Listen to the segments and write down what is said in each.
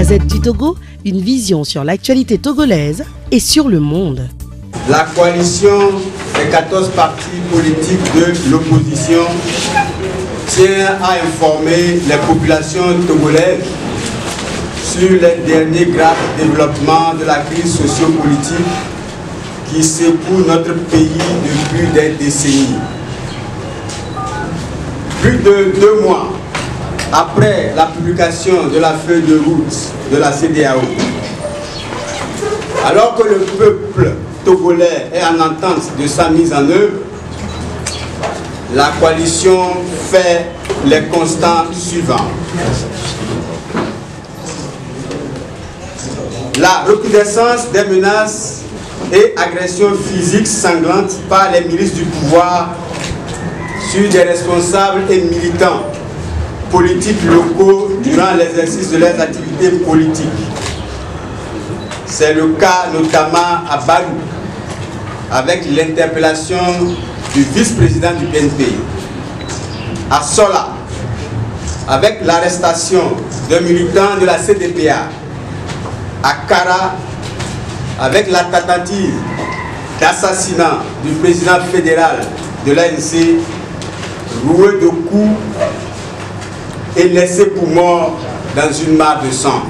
Gazette du Togo, une vision sur l'actualité togolaise et sur le monde. La coalition des 14 partis politiques de l'opposition tient à informer les populations togolaises sur les derniers graves développements de la crise sociopolitique qui secoue notre pays depuis des décennies. Plus de 2 mois après la publication de la feuille de route de la CEDEAO, alors que le peuple togolais est en attente de sa mise en œuvre, la coalition fait les constats suivants. La recrudescence des menaces et agressions physiques sanglantes par les milices du pouvoir sur des responsables et militants politiques locaux durant l'exercice de leurs activités politiques. C'est le cas notamment à Badou, avec l'interpellation du vice-président du PNP, à Sola, avec l'arrestation d'un militant de la CDPA, à Kara, avec la tentative d'assassinat du président fédéral de l'ANC, roué de coups et laissé pour mort dans une mare de sang.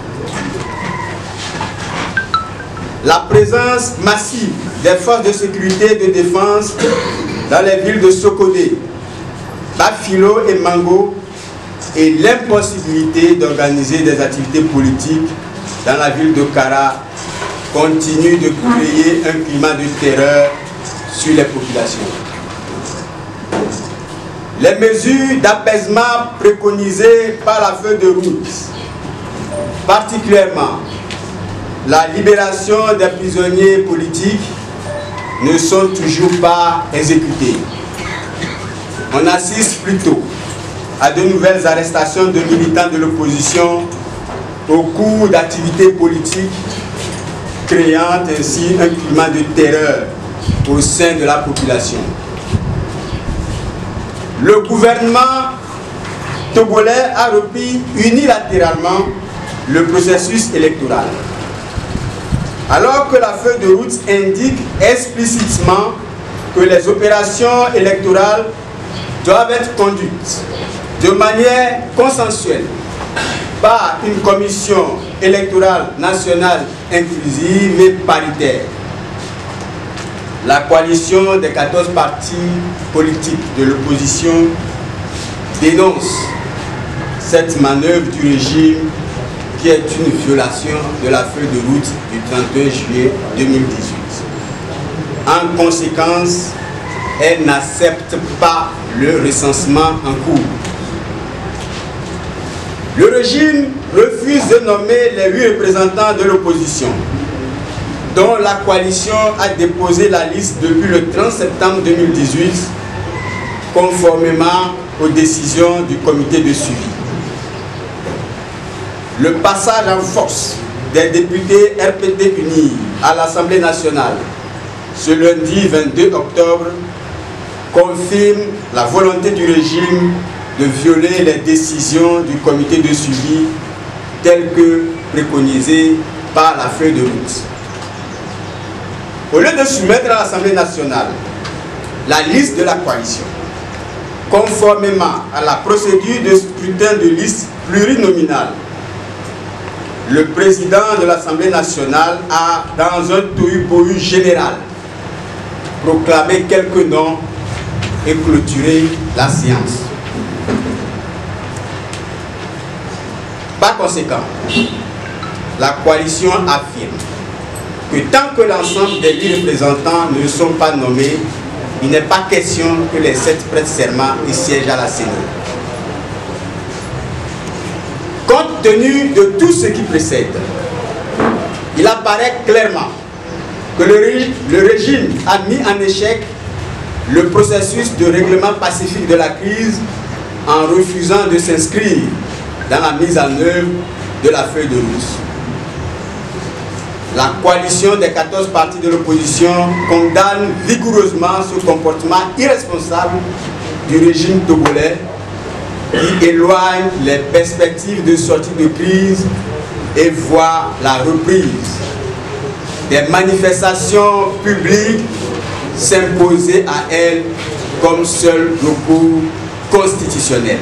La présence massive des forces de sécurité et de défense dans les villes de Sokodé, Bafilo et Mango et l'impossibilité d'organiser des activités politiques dans la ville de Kara continue de créer un climat de terreur sur les populations. Les mesures d'apaisement préconisées par la feuille de route, particulièrement la libération des prisonniers politiques, ne sont toujours pas exécutées. On assiste plutôt à de nouvelles arrestations de militants de l'opposition au cours d'activités politiques, créant ainsi un climat de terreur au sein de la population. Le gouvernement togolais a repris unilatéralement le processus électoral, alors que la feuille de route indique explicitement que les opérations électorales doivent être conduites de manière consensuelle par une commission électorale nationale inclusive et paritaire. La coalition des 14 partis politiques de l'opposition dénonce cette manœuvre du régime qui est une violation de la feuille de route du 31 juillet 2018. En conséquence, elle n'accepte pas le recensement en cours. Le régime refuse de nommer les 8 représentants de l'opposition, dont la coalition a déposé la liste depuis le 30 septembre 2018, conformément aux décisions du comité de suivi. Le passage en force des députés RPD unis à l'Assemblée nationale ce lundi 22 octobre confirme la volonté du régime de violer les décisions du comité de suivi telles que préconisées par la feuille de route. Au lieu de soumettre à l'Assemblée nationale la liste de la coalition, conformément à la procédure de scrutin de liste plurinominale, le président de l'Assemblée nationale a, dans un tohu-bohu général, proclamé quelques noms et clôturé la séance. Par conséquent, la coalition affirme que tant que l'ensemble des 8 représentants ne sont pas nommés, il n'est pas question que les 7 prêtent serment et siègent à la Sénat. Compte tenu de tout ce qui précède, il apparaît clairement que le régime a mis en échec le processus de règlement pacifique de la crise en refusant de s'inscrire dans la mise en œuvre de la feuille de route. La coalition des 14 partis de l'opposition condamne vigoureusement ce comportement irresponsable du régime togolais qui éloigne les perspectives de sortie de crise et voit la reprise des manifestations publiques s'imposer à elle comme seul recours constitutionnel.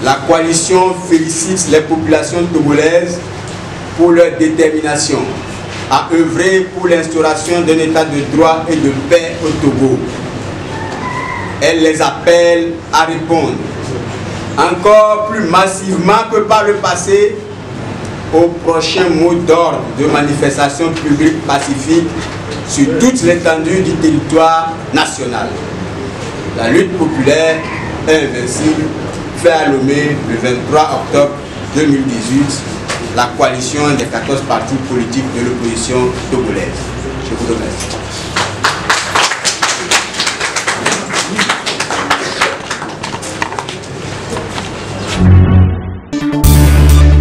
La coalition félicite les populations togolaises pour leur détermination à œuvrer pour l'instauration d'un état de droit et de paix au Togo. Elle les appelle à répondre encore plus massivement que par le passé au prochain mot d'ordre de manifestation publique pacifique sur toute l'étendue du territoire national. La lutte populaire est invincible, fait à Lomé le 23 octobre 2018, la coalition des 14 partis politiques de l'opposition togolaise. Je vous remercie.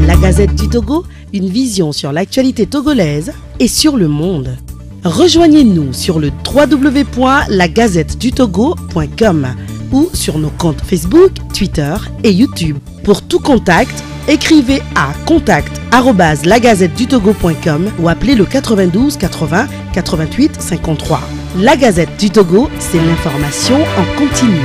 La Gazette du Togo, une vision sur l'actualité togolaise et sur le monde. Rejoignez-nous sur le www.lagazettedutogo.com ou sur nos comptes Facebook, Twitter et YouTube. Pour tout contact, écrivez à contact@lagazettedutogo.com ou appelez le 92 80 88 53. La Gazette du Togo, c'est l'information en continu.